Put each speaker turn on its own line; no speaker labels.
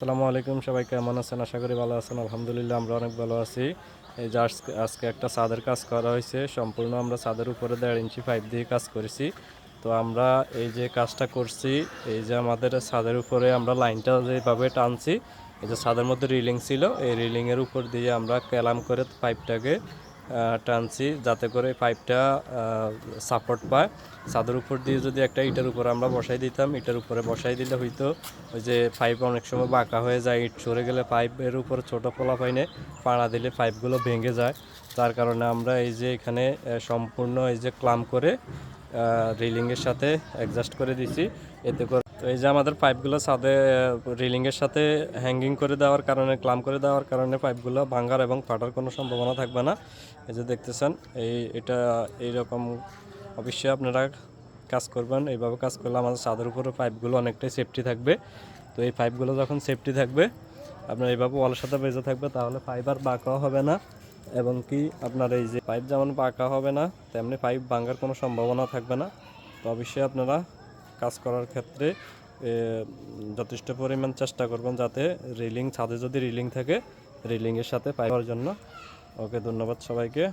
আসসালামু আলাইকুম, সবাই কেমন আছেন? আশা করি ভালো আছেন। আলহামদুলিল্লাহ আমরা অনেক ভালো আছি। এই যে আজকে একটা ছাদের কাজ করা হয়েছে। সম্পূর্ণ আমরা ছাদের উপরে 1.5 ইঞ্চি পাইপ দিয়ে কাজ করেছি। তো আমরা এই যে কাজটা করছি, এই যে আমাদের ছাদের উপরে আমরা লাইনটা যেভাবে টানছি, এই যে ছাদের মধ্যে রিলিং ছিল, এই রিলিংয়ের উপর দিয়ে আমরা ক্যালাম করে পাইপটাকে টানছি, যাতে করে পাইপটা সাপোর্ট পায়। ছাদের উপর দিয়ে যদি একটা ইটের উপর আমরা বসাই দিতাম, ইটের উপরে বসাই দিলে হয়তো ওই যে পাইপ অনেক সময় বাঁকা হয়ে যায়, ইট সরে গেলে পাইপের উপর ছোটো পোলাপাইনে পাড়া দিলে পাইপগুলো ভেঙে যায়। তার কারণে আমরা এই যে এখানে সম্পূর্ণ এই যে ক্লাম করে রিলিংয়ের সাথে অ্যাডজাস্ট করে দিছি। এতে করে তো এই যে আমাদের পাইপগুলো ছাদে রিলিংয়ের সাথে হ্যাঙ্গিং করে দেওয়ার কারণে, ক্লাম করে দেওয়ার কারণে পাইপগুলো ভাঙার এবং ফাটার কোনো সম্ভাবনা থাকবে না। এই যে দেখতেছেন, এটা এইরকম অবশ্যই আপনারা কাজ করবেন। এইভাবে কাজ করলে আমাদের ছাদের উপরে পাইপগুলো অনেকটাই সেফটি থাকবে। তো এই পাইপগুলো যখন সেফটি থাকবে, আপনার এইভাবে ওয়ালের সাথে বেঁধে থাকবে, তাহলে পাইপ আর বাঁকাও হবে না। এবং কি আপনার এই যে পাইপ যেমন বাঁকা হবে না, তেমনি পাইপ ভাঙার কোনো সম্ভাবনা থাকবে না। তো অবশ্যই আপনারা কাজ করার ক্ষেত্রে যথেষ্ট পরিমাণ চেষ্টা করবেন, যাতে রিলিং, ছাদে যদি রিলিং থাকে, রিলিংয়ের সাথে পাইপ হওয়ার জন্য। ওকে, ধন্যবাদ সবাইকে।